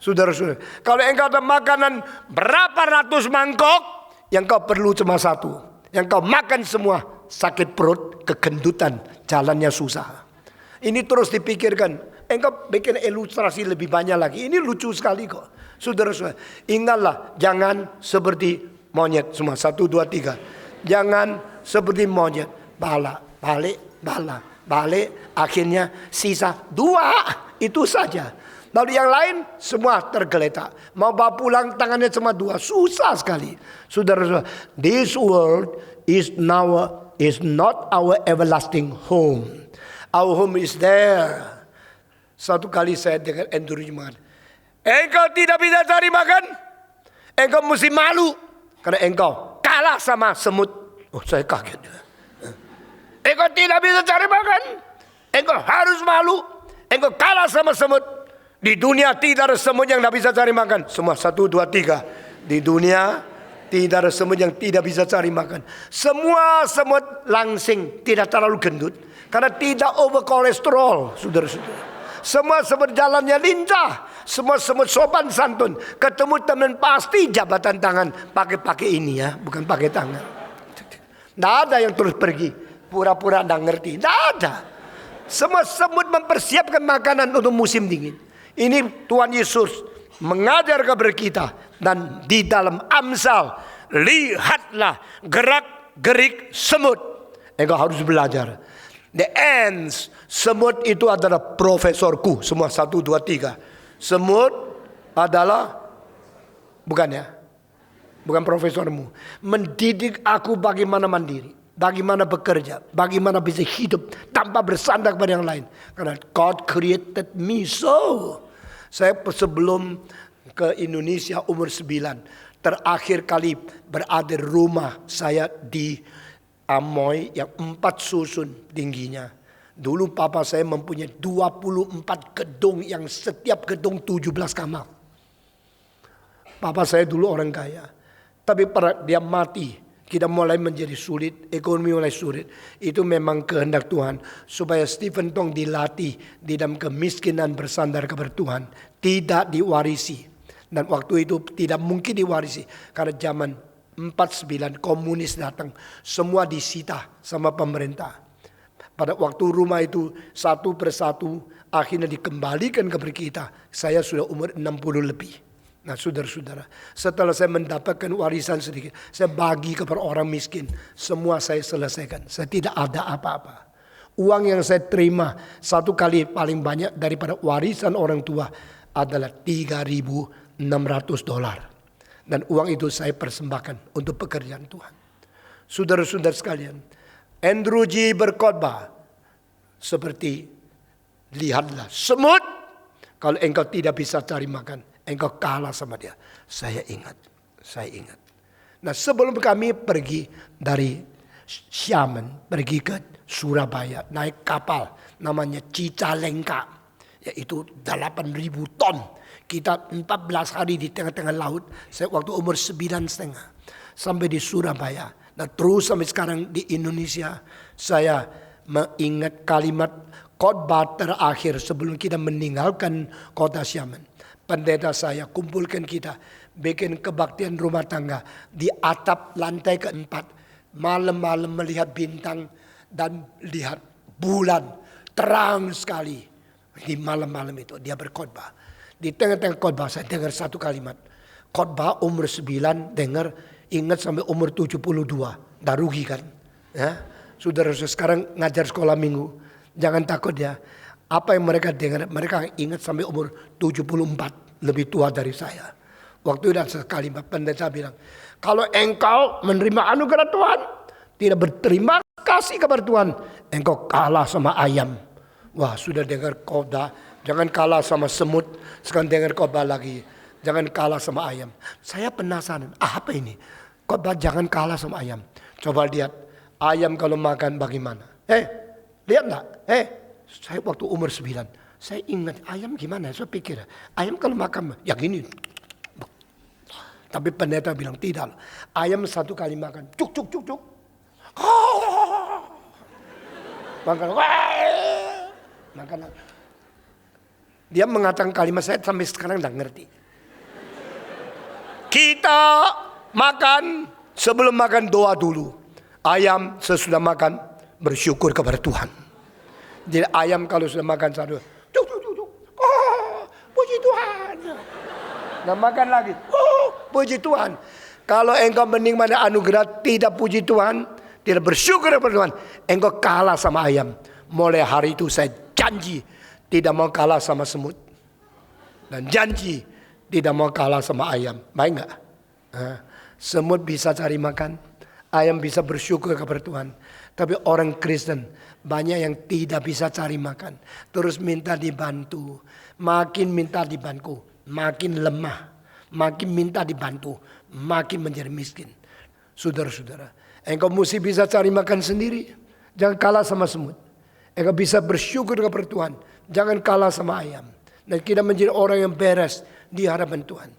Saudara-saudara, kalau engkau ada makanan berapa ratus mangkok, yang kau perlu cuma 1. Yang kau makan semua, sakit perut, kegendutan, jalannya susah. Ini terus dipikirkan. Engkau bikin ilustrasi lebih banyak lagi. Ini lucu sekali kok. Saudara-saudara, ingatlah, jangan seperti monyet semua. 1, 2, 3. Jangan seperti monyet. Balik. Akhirnya sisa 2. Itu saja. Lalu yang lain semua tergeletak. Mau bawa pulang tangannya cuma dua. Susah sekali. Saudara-saudara, this world is not our everlasting home. Our home is there. Satu kali saya dengar Andrew Jumat. Engkau tidak bisa cari makan. Engkau mesti malu. Karena engkau kalah sama semut. Oh, saya kaget. Engkau tidak bisa cari makan. Engkau harus malu. Engkau kalah sama semut. Di dunia tidak ada semut yang tidak bisa cari makan. Semua 1, 2, 3. Di dunia tidak ada semut yang tidak bisa cari makan. Semua semut langsing, tidak terlalu gendut. Karena tidak over kolesterol, saudara-saudara. Semua semut jalannya lincah. Semua semut sopan santun. Ketemu teman pasti jabatan tangan. Pakai ini ya, bukan pakai tangan. Tidak ada yang terus pergi. Pura-pura tidak ngerti. Tidak ada. Semua semut mempersiapkan makanan untuk musim dingin. Ini Tuhan Yesus mengajar kepada kita. Dan di dalam Amsal, lihatlah gerak-gerik semut. Engkau harus belajar. The ants, semut itu adalah profesorku. Semua 1, 2, 3. Semut adalah, bukan ya, bukan profesormu. Mendidik aku bagaimana mandiri, bagaimana bekerja, bagaimana bisa hidup tanpa bersandar kepada yang lain. Karena God created me so. Saya sebelum ke Indonesia umur 9, terakhir kali berada di rumah saya di Amoy yang 4 susun tingginya. Dulu papa saya mempunyai 24 gedung yang setiap gedung 17 kamar. Papa saya dulu orang kaya. Tapi pada dia mati, kita mulai menjadi sulit, ekonomi mulai sulit. Itu memang kehendak Tuhan. Supaya Stephen Tong dilatih di dalam kemiskinan bersandar kepada Tuhan. Tidak diwarisi. Dan waktu itu tidak mungkin diwarisi. Karena zaman 49 komunis datang. Semua disita sama pemerintah. Pada waktu rumah itu satu persatu akhirnya dikembalikan kepada kita. Saya sudah umur 60 lebih. Nah saudara-saudara, setelah saya mendapatkan warisan sedikit, saya bagi kepada orang miskin. Semua saya selesaikan. Saya tidak ada apa-apa. Uang yang saya terima satu kali paling banyak daripada warisan orang tua adalah $3.600. Dan uang itu saya persembahkan untuk pekerjaan Tuhan. Saudara-saudara sekalian, Andrew G. berkhotbah seperti, lihatlah semut. Kalau engkau tidak bisa cari makan, engkau kalah sama dia. Saya ingat. Nah sebelum kami pergi dari Xiamen, pergi ke Surabaya, naik kapal namanya Cicalengka, yaitu 8.000 ton. Kita 14 hari di tengah-tengah laut. Saya waktu umur 9,5 sampai di Surabaya. Nah terus sampai sekarang di Indonesia, saya mengingat kalimat khotbah terakhir sebelum kita meninggalkan kota Xiamen. Pendeta saya kumpulkan kita bikin kebaktian rumah tangga di atap lantai keempat. Malam-malam melihat bintang dan lihat bulan terang sekali. Di malam-malam itu dia berkhotbah. Di tengah-tengah khotbah saya dengar satu kalimat. Khotbah umur 9 dengar, ingat sampai umur 72. Dah rugi kan? Ya. Saudara-saudara sekarang ngajar sekolah minggu. Jangan takut ya. Apa yang mereka dengar, mereka ingat sampai umur 74. Lebih tua dari saya. Waktu itu ada kalimat pendeta bilang, kalau engkau menerima anugerah Tuhan, tidak berterima kasih kepada Tuhan, engkau kalah sama ayam. Wah sudah dengar khotbah, jangan kalah sama semut. Sekarang dengar khotbah lagi, jangan kalah sama ayam. Saya penasaran, apa ini? Khotbah jangan kalah sama ayam. Coba lihat, ayam kalau makan bagaimana? Lihat enggak? Saya waktu umur 9, saya ingat ayam gimana? Saya pikir, ayam kalau makan, ya gini. Tapi pendeta bilang tidak. Ayam satu kali makan, cuk. Makan. Dia mengatakan kalimat saya sampai sekarang tidak ngerti. Kita makan, sebelum makan doa dulu. Ayam sesudah makan bersyukur kepada Tuhan. Jadi ayam kalau sudah makan satu, cuk. Puji Tuhan. Nah makan lagi, puji Tuhan. Kalau engkau menikmati anugerah tidak puji Tuhan, tidak bersyukur kepada Tuhan, engkau kalah sama ayam. Mulai hari itu saya janji tidak mau kalah sama semut. Dan janji tidak mau kalah sama ayam. Baik nggak? Semut bisa cari makan, ayam bisa bersyukur kepada Tuhan. Tapi orang Kristen banyak yang tidak bisa cari makan. Terus minta dibantu. Makin minta dibantu, makin lemah. Makin minta dibantu, makin menjadi miskin. Saudara-saudara, engkau mesti bisa cari makan sendiri. Jangan kalah sama semut. Engkau bisa bersyukur kepada Tuhan. Jangan kalah sama ayam. Dan kita menjadi orang yang beres di hadapan Tuhan.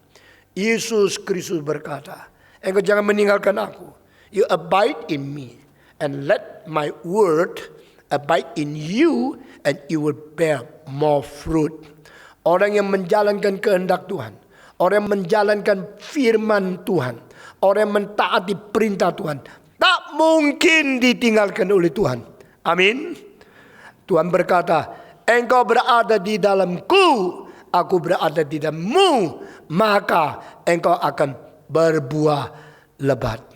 Yesus Kristus berkata, engkau jangan meninggalkan aku. You abide in me. And let my word abide in you. And you will bear more fruit. Orang yang menjalankan kehendak Tuhan. Orang yang menjalankan firman Tuhan. Orang yang mentaati perintah Tuhan. Tak mungkin ditinggalkan oleh Tuhan. Amin. Tuhan berkata, engkau berada di dalamku, aku berada di dalammu, maka engkau akan berbuah lebat.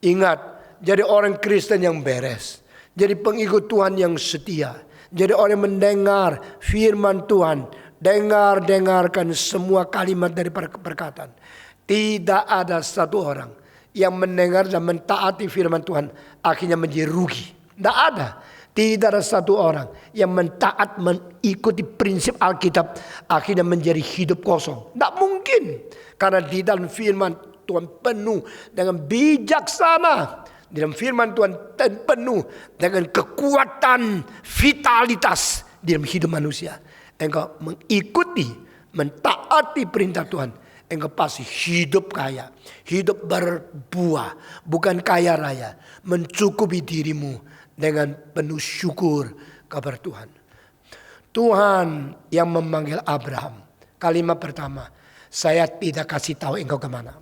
Ingat, jadi orang Kristen yang beres. Jadi pengikut Tuhan yang setia. Jadi orang yang mendengar firman Tuhan. Dengarkan semua kalimat dari perkataan. Tidak ada satu orang yang mendengar dan mentaati firman Tuhan akhirnya menjadi rugi. Tidak ada. Tidak ada satu orang yang mengikuti prinsip Alkitab akhirnya menjadi hidup kosong. Tidak mungkin. Karena di dalam firman Tuhan penuh dengan bijaksana. Di dalam firman Tuhan penuh dengan kekuatan vitalitas di dalam hidup manusia. Engkau mengikuti, mentaati perintah Tuhan. Engkau pasti hidup kaya. Hidup berbuah. Bukan kaya raya. Mencukupi dirimu dengan penuh syukur kepada Tuhan. Tuhan yang memanggil Abraham. Kalimat pertama. Saya tidak kasih tahu engkau kemana.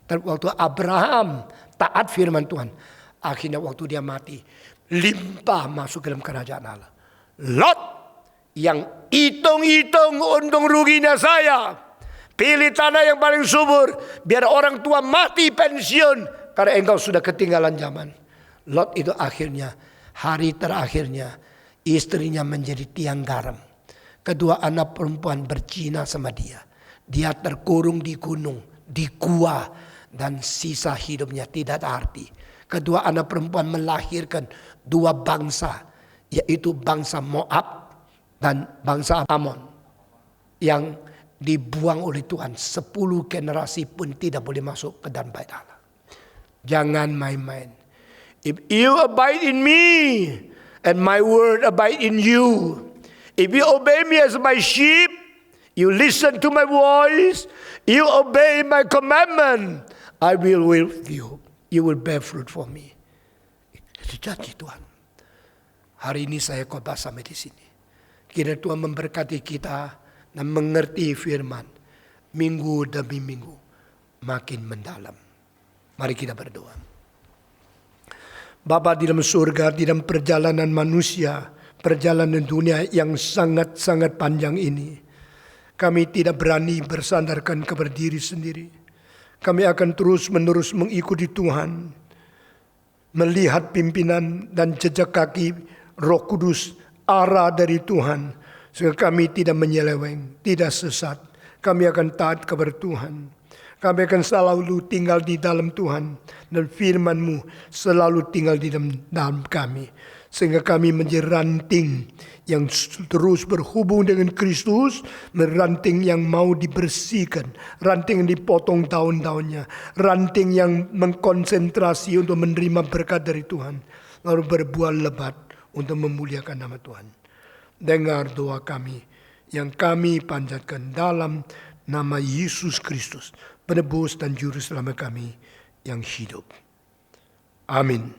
Dan waktu Abraham taat firman Tuhan. Akhirnya waktu dia mati. Limpah masuk ke dalam kerajaan Allah. Lot. Yang hitung-hitung untung ruginya saya. Pilih tanah yang paling subur. Biar orang tua mati pensiun. Karena engkau sudah ketinggalan zaman. Lot itu akhirnya. Hari terakhirnya. Istrinya menjadi tiang garam. Kedua anak perempuan berzina sama dia. Dia terkurung di gunung. Di gua. Dan sisa hidupnya tidak ada arti. Kedua anak perempuan melahirkan dua bangsa. Yaitu bangsa Moab. Dan bangsa Amon yang dibuang oleh Tuhan 10 generasi pun tidak boleh masuk ke dalam bait Allah. Jangan main-main. If you abide in me and my word abide in you. If you obey me as my sheep, you listen to my voice, you obey my commandment, I will with you. You will bear fruit for me. Itu janji Tuhan. Hari ini saya khotbah sampai di sini. Kiranya Tuhan memberkati kita dan mengerti firman minggu demi minggu makin mendalam. Mari kita berdoa. Bapa di dalam surga, di dalam perjalanan manusia, perjalanan dunia yang sangat-sangat panjang ini, kami tidak berani bersandarkan kepada diri sendiri. Kami akan terus-menerus mengikuti Tuhan, melihat pimpinan dan jejak kaki Roh Kudus, arah dari Tuhan, sehingga kami tidak menyeleweng, tidak sesat. Kami akan taat kepada Tuhan. Kami akan selalu tinggal di dalam Tuhan, dan firman-Mu selalu tinggal di dalam kami, sehingga kami menjadi ranting yang terus berhubung dengan Kristus, ranting yang mau dibersihkan, ranting yang dipotong daun-daunnya, ranting yang mengkonsentrasi untuk menerima berkat dari Tuhan, lalu berbuah lebat untuk memuliakan nama Tuhan. Dengar doa kami yang kami panjatkan dalam nama Yesus Kristus, penebus dan juru selamat kami yang hidup. Amin.